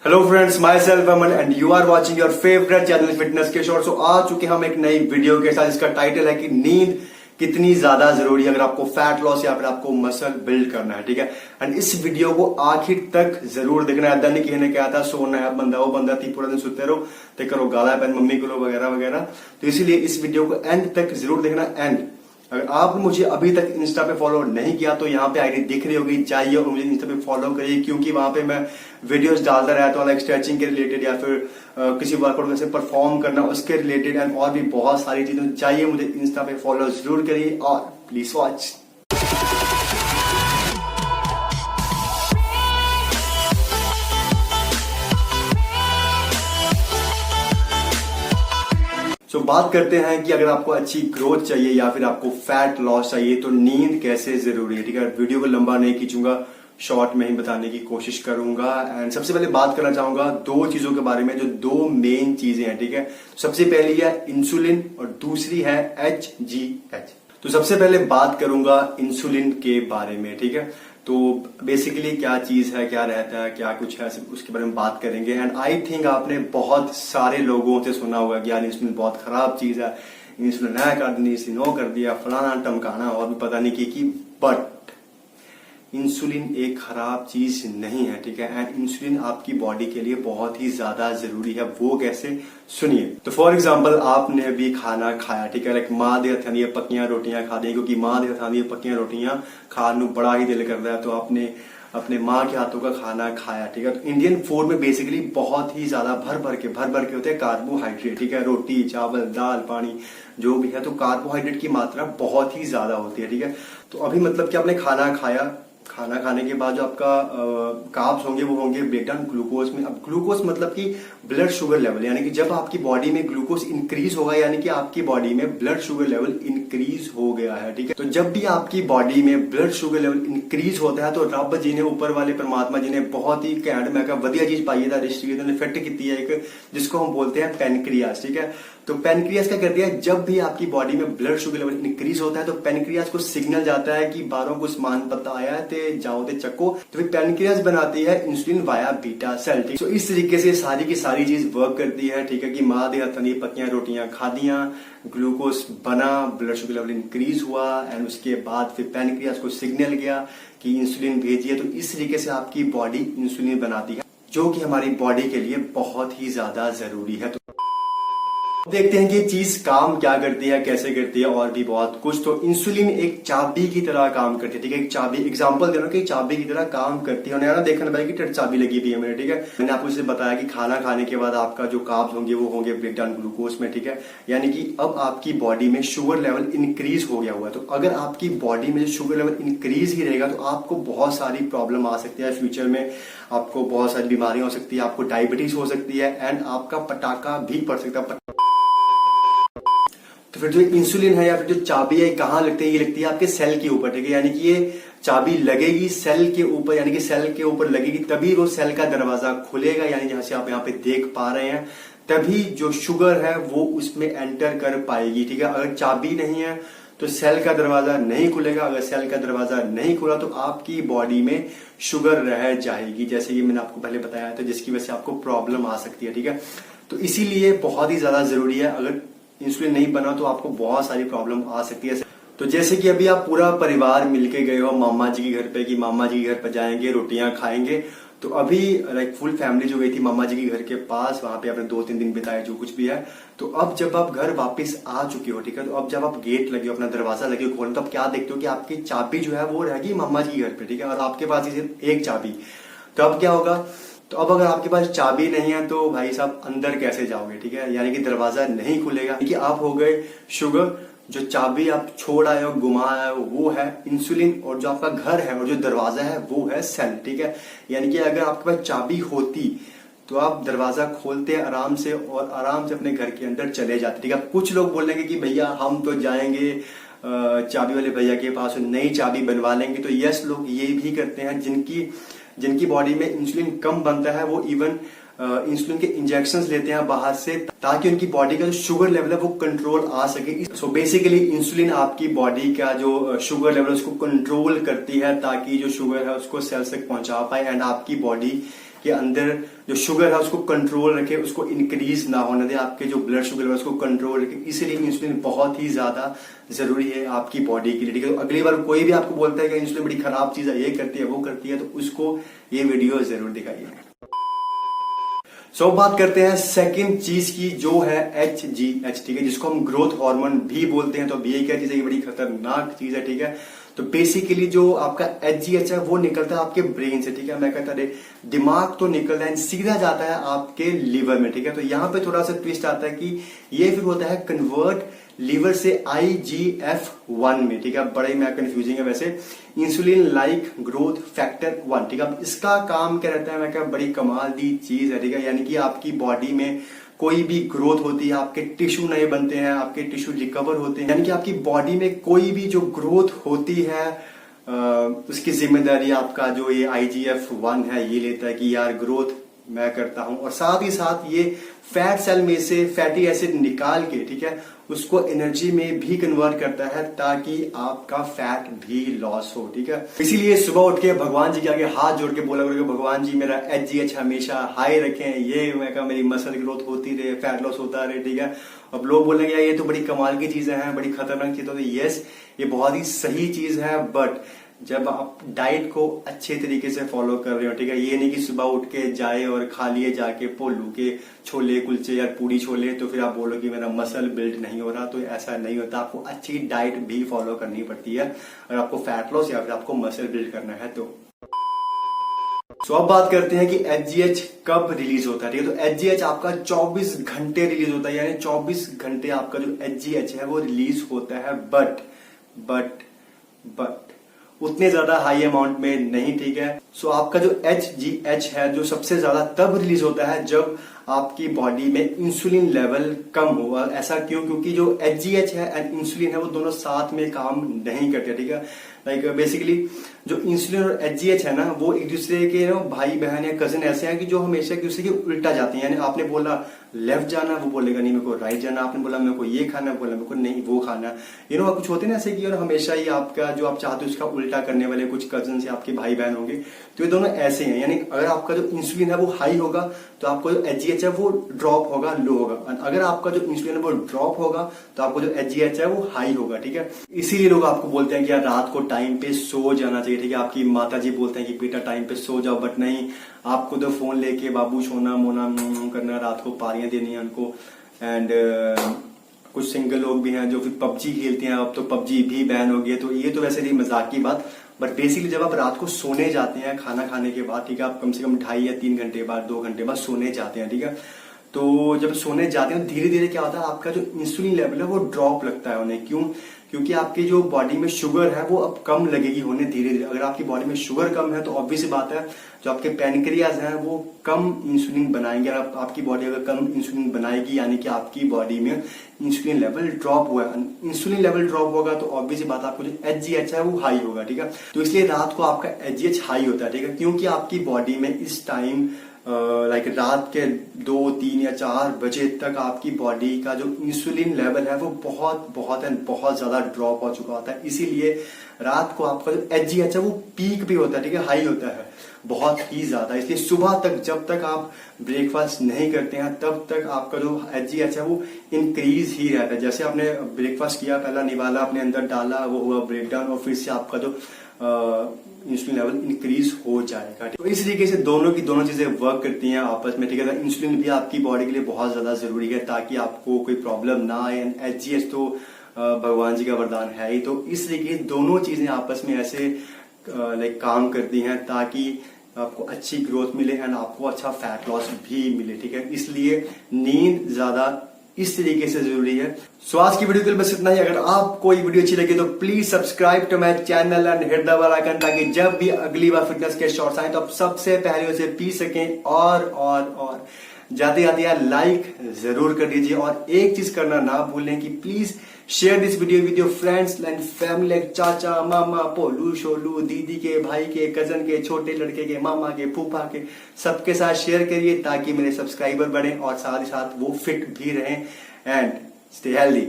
Hello friends, myself Aman and you are watching your favourite channel fitness के short. So आ चुके हम एक नई वीडियो के साथ। इसका टाइटल है कि नींद कितनी ज्यादा जरूरी है अगर आपको फैट लॉस या फिर आपको मसल बिल्ड करना है, ठीक है। एंड इस वीडियो को आखिर तक जरूर देखना है। नहीं कहने क्या था, सोना है बंदा वो बंदा थी, पूरा दिन सुनते रहो तो करो गाला पैन मम्मी को लो वगैरह वगैरह। तो इसीलिए इस वीडियो को एंड तक जरूर देखना। एंड अगर आपने मुझे अभी तक इंस्टा पे फॉलो नहीं किया तो यहाँ पे आईडी दिख रही होगी, जाइए और मुझे इंस्टा पे फॉलो करिए, क्योंकि वहां पे मैं वीडियोस डालता रहता हूँ, लाइक स्ट्रेचिंग के रिलेटेड या फिर किसी वर्कआउट में से परफॉर्म करना उसके रिलेटेड एंड और भी बहुत सारी चीजें। चाहिए मुझे इंस्टा पे फॉलो जरूर करिए और प्लीज वॉच। तो बात करते हैं कि अगर आपको अच्छी ग्रोथ चाहिए या फिर आपको फैट लॉस चाहिए तो नींद कैसे जरूरी है, ठीक है। वीडियो को लंबा नहीं खींचूंगा, शॉर्ट में ही बताने की कोशिश करूंगा। एंड सबसे पहले बात करना चाहूंगा दो चीजों के बारे में, जो दो मेन चीजें हैं, ठीक है। सबसे पहली है इंसुलिन और दूसरी है HGH। तो सबसे पहले बात करूंगा इंसुलिन के बारे में, ठीक है। तो बेसिकली क्या चीज है, क्या रहता है, क्या कुछ है, उसके बारे में बात करेंगे। एंड आई थिंक आपने बहुत सारे लोगों से सुना होगा कि यार इंसुलिन बहुत खराब चीज है, इंसुलिन नया कर दी, नो कर दिया, फलाना टमकाना और भी पता नहीं की। बट इंसुलिन एक खराब चीज नहीं है, ठीक है। एंड इंसुलिन आपकी बॉडी के लिए बहुत ही ज्यादा जरूरी है। वो कैसे, सुनिए। तो फॉर एग्जांपल आपने अभी खाना खाया, ठीक है, लाइक मां दे हथां दी पक्कियां रोटियां खा दी, क्योंकि मां दे हथां दी पक्कियां रोटियां खाने को बड़ा ही दिल करता है, तो आपने अपने माँ के हाथों का खाना खाया, ठीक है। तो इंडियन फूड में बेसिकली बहुत ही ज्यादा भर भर के होते हैं कार्बोहाइड्रेट, ठीक है। रोटी, चावल, दाल, पानी जो भी है, तो कार्बोहाइड्रेट की मात्रा बहुत ही ज्यादा होती है, ठीक है। तो अभी मतलब कि आपने खाना खाया, खाना खाने के बाद जो आपका कार्ब्स होंगे वो होंगे ब्रेकडाउन ग्लूकोज में। अब ग्लूकोज मतलब कि ब्लड शुगर लेवल, यानी कि जब आपकी बॉडी में ग्लूकोज इंक्रीज होगा, यानी कि आपकी बॉडी में ब्लड शुगर लेवल इंक्रीज हो गया है, ठीक है। तो जब भी आपकी बॉडी में ब्लड शुगर लेवल इंक्रीज होता है तो रब जी ने, ऊपर वाले परमात्मा जी ने बहुत ही कैंड में का वधिया चीज पाई है, रिश्ते ने फिट की है एक, जिसको हम बोलते हैं पेनक्रियास, ठीक है। तो पेनक्रियास क्या करती है, जब भी आपकी बॉडी में ब्लड शुगर लेवल इंक्रीज होता है तो पेनक्रियास को सिग्नल जाता है कि बारों को मान पता आया है, ते जाओ ते चक्को। तो फिर पेनक्रियास बनाती है इंसुलिन वाया बीटा सेल, ठीक। तो इस तरीके से सारी की सारी चीज वर्क करती है, ठीक है। कि माँ दे हथनी पक्कियां रोटियां खा दिया, ग्लूकोज बना, ब्लड शुगर लेवल इंक्रीज हुआ एंड उसके बाद फिर पेनक्रियास को सिग्नल गया कि इंसुलिन भेजिए। तो इस तरीके से आपकी बॉडी इंसुलिन बनाती है, जो कि हमारी बॉडी के लिए बहुत ही ज्यादा जरूरी है। तो देखते हैं कि चीज काम क्या करती है, कैसे करती है और भी बहुत कुछ। तो इंसुलिन एक चाबी की तरह काम करती है, ठीक है। एक चाबी, एग्जांपल दे रहा हूं कि चाबी की तरह काम करती है। ना देखना भाई कि चाबी लगी हुई है मेरे, ठीक है। मैंने आपको इसे बताया कि खाना खाने के बाद आपका जो कार्ब्स होंगे वो होंगे ब्रेकडाउन ग्लूकोज में, ठीक है। यानी कि अब आपकी बॉडी में शुगर लेवल इंक्रीज हो गया हुआ है। तो अगर आपकी बॉडी में शुगर लेवल इंक्रीज ही रहेगा तो आपको बहुत सारी प्रॉब्लम आ सकती है फ्यूचर में। आपको बहुत सारी बीमारियां हो सकती है, आपको डायबिटीज हो सकती है एंड आपका पटाखा भी पड़ सकता है। तो फिर जो इंसुलिन है या फिर जो चाबी है कहाँ लगती है, ये लगती है आपके सेल के ऊपर, ठीक है। यानी कि ये चाबी लगेगी सेल के ऊपर, यानी कि सेल के ऊपर लगेगी तभी वो सेल का दरवाजा खुलेगा, यानी जहां से आप यहाँ पे देख पा रहे हैं, तभी जो शुगर है वो उसमें एंटर कर पाएगी, ठीक है। अगर चाबी नहीं है तो सेल का दरवाजा नहीं खुलेगा। अगर सेल का दरवाजा नहीं खुला तो आपकी बॉडी में शुगर रह जाएगी, जैसे कि मैंने आपको पहले बताया था, जिसकी वजह से आपको प्रॉब्लम आ सकती है, ठीक है। तो इसीलिए बहुत ही ज्यादा जरूरी है, अगर इंसुलिन नहीं बना तो आपको बहुत सारी प्रॉब्लम आ सकती है। तो जैसे कि अभी आप पूरा परिवार मिलके गए हो मामा जी के घर पे, कि मामा जी के घर पे जाएंगे, रोटियां खाएंगे। तो अभी लाइक फुल फैमिली जो गई थी मामा जी के घर के पास, वहां पे आपने 2-3 दिन बिताए, जो कुछ भी है। तो अब जब आप घर वापस आ चुके हो, ठीक है, तो अब जब आप गेट लगे हो, अपना दरवाजा लगे हो खोलने, तो आप क्या देखते हो कि आपकी चाबी जो है वो रहेगी मामा जी के घर पे, ठीक है। और आपके पास सिर्फ एक चाबी। तो अब क्या होगा, तो अब अगर आपके पास चाबी नहीं है तो भाई साहब अंदर कैसे जाओगे, ठीक है। यानी कि दरवाजा नहीं खुलेगा, कि आप हो गए शुगर, जो चाबी आप छोड़ आए हो, घुमा आए हो, वो है इंसुलिन, और जो आपका घर है और जो दरवाजा है वो है सेल, ठीक है। यानी कि अगर आपके पास चाबी होती तो आप दरवाजा खोलते आराम से और आराम से अपने घर के अंदर चले जाते, ठीक है। कुछ लोग बोलेंगे कि भैया हम तो जाएंगे चाबी वाले भैया के पास, नई चाबी बनवा लेंगे। तो यस, लोग ये भी करते हैं, जिनकी बॉडी में इंसुलिन कम बनता है, वो इवन इंसुलिन के इंजेक्शंस लेते हैं बाहर से, ताकि उनकी बॉडी का जो शुगर लेवल है वो कंट्रोल आ सके। सो बेसिकली इंसुलिन आपकी बॉडी का जो शुगर लेवल उसको कंट्रोल करती है, ताकि जो शुगर है उसको सेल्स तक पहुंचा पाए एंड आपकी बॉडी के अंदर जो शुगर है उसको कंट्रोल रखे, उसको इंक्रीज ना होने दे, आपके जो ब्लड शुगर है उसको कंट्रोल रखे। इसीलिए इंसुलिन बहुत ही ज्यादा जरूरी है आपकी बॉडी के लिए, ठीक है। तो अगली बार कोई भी आपको बोलता है कि इंसुलिन बड़ी खराब चीज है, ये करती है वो करती है, तो उसको ये वीडियो जरूर दिखाइए। सो बात करते हैं सेकंड चीज की, जो है HGH, ठीक है, जिसको हम ग्रोथ हार्मोन भी बोलते हैं। तो अब ये क्या चीज है, ये बड़ी खतरनाक चीज है, ठीक है। तो बेसिकली जो आपका HGH है वो निकलता है आपके ब्रेन से, ठीक है। मैं कहता है दिमाग तो निकलता है, सीधा जाता है आपके लीवर में, ठीक है। तो यहाँ पे थोड़ा सा ट्विस्ट आता है कि ये फिर होता है कन्वर्ट लीवर से IGF-1 में, ठीक है। बड़ा ही मैं कंफ्यूजिंग है वैसे, इंसुलिन लाइक ग्रोथ फैक्टर 1, ठीक है। अब इसका काम क्या रहता है, मैं क्या बड़ी कमाल दी चीज है, ठीक है। यानी कि आपकी बॉडी में कोई भी ग्रोथ होती है, आपके टिश्यू नए बनते हैं, आपके टिश्यू रिकवर होते हैं, यानी कि आपकी बॉडी में कोई भी जो ग्रोथ होती है उसकी जिम्मेदारी आपका जो ये IGF-1 है ये लेता है कि यार ग्रोथ मैं करता हूं। और साथ ही साथ ये फैट सेल में से फैटी एसिड निकाल के, ठीक है, उसको एनर्जी में भी कन्वर्ट करता है ताकि आपका फैट भी लॉस हो, ठीक है। इसीलिए सुबह उठ के भगवान जी के आगे हाथ जोड़ के बोला करो कि भगवान जी मेरा HGH हमेशा हाई रखें, ये मैं कहा मेरी मसल ग्रोथ होती रहे, फैट लॉस होता रहे, ठीक है। अब लोग बोलेंगे ये तो बड़ी कमाल की चीजें हैं, बड़ी खतरनाक चीजें, तो यस ये बहुत ही सही चीज है, बट जब आप डाइट को अच्छे तरीके से फॉलो कर रहे हो, ठीक है। ये नहीं कि सुबह उठ के जाए और खा लिए जाके पोलू के छोले कुलचे या पूरी छोले, तो फिर आप बोलो कि मेरा मसल बिल्ड नहीं हो रहा, तो ऐसा नहीं होता। आपको अच्छी डाइट भी फॉलो करनी पड़ती है अगर आपको फैट लॉस या फिर आपको मसल बिल्ड करना है तो। अब बात करते हैं कि HGH कब रिलीज होता है, ठीक है। तो HGH आपका 24 घंटे रिलीज होता है, यानी 24 घंटे आपका जो HGH है वो रिलीज होता है, बट उतने ज्यादा हाई अमाउंट में नहीं, ठीक है। सो आपका जो HGH है जो सबसे ज्यादा तब रिलीज होता है जब आपकी बॉडी में इंसुलिन लेवल कम हो। ऐसा क्यों? क्योंकि जो HGH है एंड इंसुलिन है वो दोनों साथ में काम नहीं करते, ठीक है। लाइक बेसिकली जो इंसुलिन और HGH है ना वो एक दूसरे के भाई बहन या कजिन ऐसे हैं कि जो हमेशा एक दूसरे के उल्टा जाते हैं। यानी आपने बोला लेफ्ट जाना, वो बोलेगा नहीं मेरे को राइट जाना, आपने बोला मेरे को ये खाना, बोला मेरे को नहीं वो खाना। कुछ होते हैं ना ऐसे कि हमेशा ही आपका जो आप चाहते हो उसका उल्टा करने वाले कुछ कजिन या आपके भाई बहन होंगे, तो ये दोनों ऐसे हैं। यानी अगर आपका जो इंसुलिन है वो हाई होगा तो आपका जो HGH है वो ड्रॉप होगा, लो होगा। अगर आपका जो इंसुलिन है वो ड्रॉप होगा तो आपको जो HGH है वो हाई होगा, ठीक है। इसीलिए लोग आपको बोलते हैं कि यार रात को टाइम पे सो जाना चाहिए, ठीक है। आपकी माता जी बोलते हैं कि बेटा टाइम पे सो जाओ, बट नहीं, आपको तो फोन लेके बाबू सोना मोना करना, रात को पारियां देनी है उनको। एंड कुछ सिंगल लोग भी हैं जो फिर PUBG खेलते हैं, अब तो PUBG भी बैन हो गई है। तो ये तो वैसे नहीं मजाक की बात, बट बेसिकली जब आप रात को सोने जाते हैं खाना खाने के बाद, ठीक है, आप कम से कम 2.5 या 3 घंटे बाद 2 घंटे बाद सोने जाते हैं, ठीक है। तो जब सोने जाते हैं धीरे धीरे क्या होता है, आपका जो इंसुलिन लेवल है वो ड्रॉप लगता है उन्हें। क्यों? क्योंकि आपकी जो बॉडी में शुगर है वो अब कम लगेगी होने धीरे धीरे। अगर आपकी बॉडी में शुगर कम है तो ऑब्वियस बात है जो आपके पैनक्रियाज हैं वो कम इंसुलिन बनाएंगे। आपकी बॉडी अगर कम इंसुलिन बनाएगी यानी कि आपकी बॉडी में इंसुलिन लेवल ड्रॉप हुआ है। इंसुलिन लेवल ड्रॉप होगा तो ऑब्वियस बात आपको जो HGH है वो हाई होगा, ठीक है। तो इसलिए रात को आपका HGH हाई होता है, ठीक है, क्योंकि आपकी बॉडी में इस टाइम लाइक रात के 2, 3 या 4 बजे तक आपकी बॉडी का जो इंसुलिन लेवल है वो बहुत ज्यादा ड्रॉप हो चुका होता है। इसीलिए रात को आपका जो HGH है वो पीक भी होता है, ठीक है, हाई होता है बहुत ही ज्यादा। इसलिए सुबह तक जब तक आप ब्रेकफास्ट नहीं करते हैं तब तक आपका जो HGH है वो इंक्रीज ही रहता है। जैसे आपने ब्रेकफास्ट किया, पहला निवाला अपने अंदर डाला, वो हुआ ब्रेकडाउन, और फिर से आपका जो इंसुलिन लेवल इंक्रीज हो जाएगा। तो इस तरीके से दोनों की दोनों चीजें वर्क करती हैं आपस में, ठीक है। इंसुलिन भी आपकी बॉडी के लिए बहुत ज्यादा जरूरी है ताकि आपको कोई प्रॉब्लम ना आए। HGH तो भगवान जी का वरदान है ही। तो इस तरीके दोनों चीजें आपस में ऐसे लाइक काम करती हैं ताकि आपको अच्छी ग्रोथ मिले एंड आपको अच्छा फैट लॉस भी मिले, ठीक है। इसलिए नींद ज्यादा इस तरीके से जरूरी है। सो आज की वीडियो के लिए बस इतना ही। अगर आपको ये वीडियो अच्छी लगी तो please subscribe to my channel and hit the bell icon, ताकि जब भी अगली बार फिटनेस के शॉर्ट्स आए तो आप सबसे पहले उसे पी सकें। और जाते जाते यार लाइक जरूर कर दीजिए, और एक चीज करना ना भूलें कि please share this video with your friends and family, like चाचा मामा पोलू शोलू, दीदी के भाई के कजन के छोटे लड़के के मामा के फूफा के, सबके साथ शेयर करिए ताकि मेरे सब्सक्राइबर बढ़े और साथ ही साथ वो फिट भी रहें एंड स्टे हेल्दी।